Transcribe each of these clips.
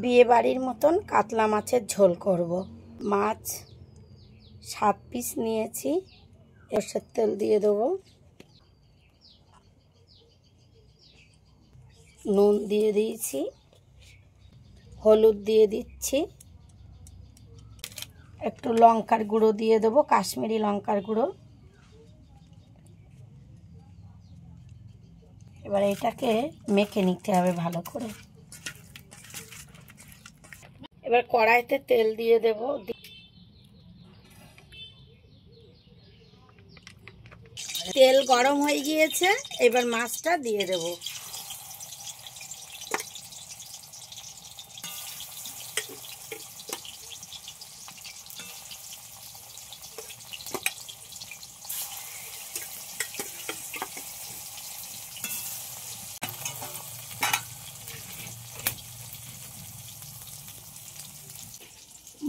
বিয়ে বাড়ির মতন কাতলা মাছের ঝোল করব। মাছ 7 পিস নিয়েছি। সরষের তেল দিয়ে দেবো, নুন দিয়ে দিয়েছি, হলুদ দিয়ে দিচ্ছি, একটু লঙ্কার গুঁড়ো দিয়ে দেবো, কাশ্মীরি লঙ্কার গুঁড়ো। এবার এটাকে মেখে নিতে হবে ভালো করে। এবার কড়াইতে তেল দিয়ে দেব, তেল গরম হয়ে গিয়েছে। এবার মাছটা দিয়ে দেব।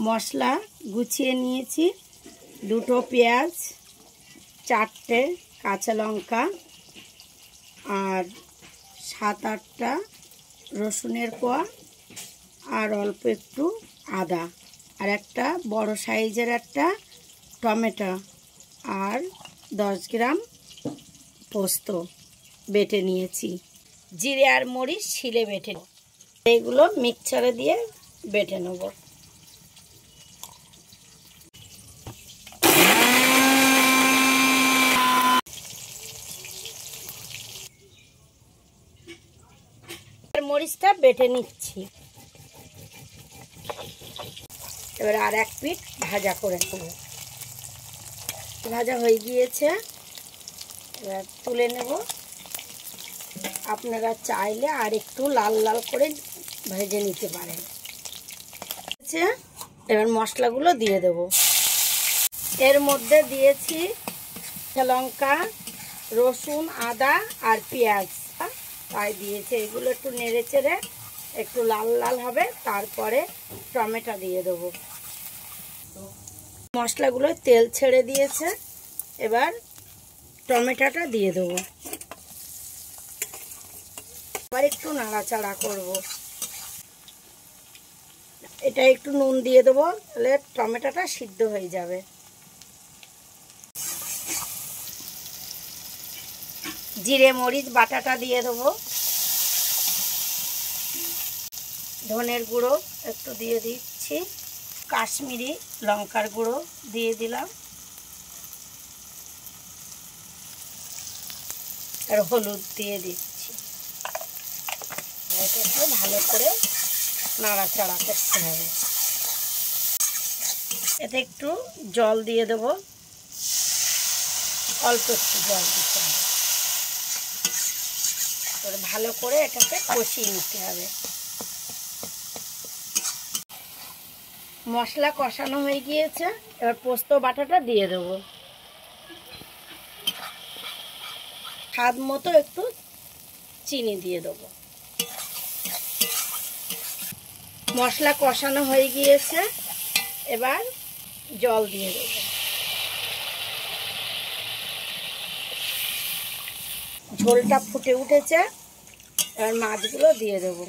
মশলা গুছিয়ে নিয়েছি, 2টো পেঁয়াজ, 4টে কাঁচা লঙ্কা আর 7-8টা রসুনের কোয়া আর অল্প একটু আদা আর একটা বড় সাইজের একটা টমেটো আর 10 গ্রাম পোস্ত বেটে নিয়েছি। জিরে আর মরিচ শিলে বেটে, এগুলো মিক্সচারে দিয়ে বেটে নেব। মরিচটা বেটে নিচ্ছি। এবার আর এক পিঠ ভাজা করে নেব। ভাজা হয়ে গিয়েছে, এবার তুলে নেব। আপনারা চাইলে আর একটু লাল লাল করে ভেজে নিতে পারেন। এবার মশলাগুলো দিয়ে দেব। এর মধ্যে দিয়েছি লঙ্কা, রসুন, আদা আর পেঁয়াজ তাই দিয়েছে। এগুলো একটু নেড়ে চেড়ে একটু লাল লাল হবে, তারপরে টমেটো দিয়ে দেবো। মশলাগুলো তেল ছেড়ে দিয়েছে, এবার টমেটোটা দিয়ে দেবো। আবার একটু নাড়াচাড়া করব। এটা একটু নুন দিয়ে দেবো, তাহলে টমেটোটা সিদ্ধ হয়ে যাবে। জিরে মরিচ বাটাটা দিয়ে দেবো, ধনের গুঁড়ো একটু দিয়ে দিচ্ছি, কাশ্মীরি লঙ্কার গুঁড়ো দিয়ে দিলাম আর হলুদ দিয়ে দিচ্ছি। এটাকে ভালো করে নাড়াচাড়া করতে হবে। এতে একটু জল দিয়ে দেবো, অল্প একটু জল দিতে হবে। ভালো করে এটাকে কষিয়ে নিতে হবে। মশলা কষানো হয়ে গিয়েছে, এবার পোস্ত বাটাটা দিয়ে দেবো। স্বাদ মতো একটু চিনি দিয়ে দেবো। মশলা কষানো হয়ে গিয়েছে, এবার জল দিয়ে দেবো। ঝোলটা ফুটে উঠেছে, এবার মাছগুলো দিয়ে দেবো।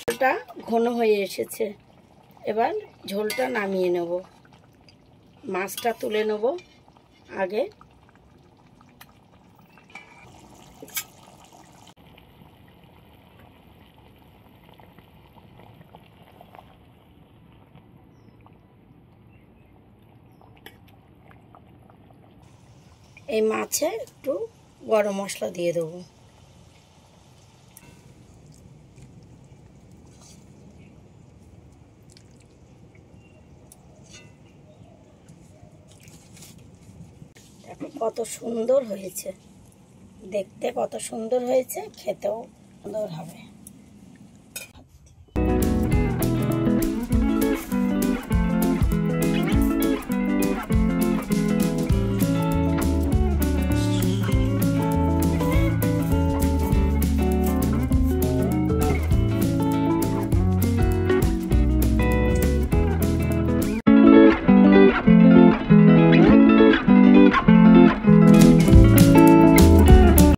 ঝোলটা ঘন হয়ে এসেছে, এবার ঝোলটা নামিয়ে নেব। মাছটা তুলে নেব আগে। এই মাছে একটু গরম মশলা দিয়ে দেবো। দেখো কত সুন্দর হয়েছে, দেখতে কত সুন্দর হয়েছে, খেতেও সুন্দর হবে।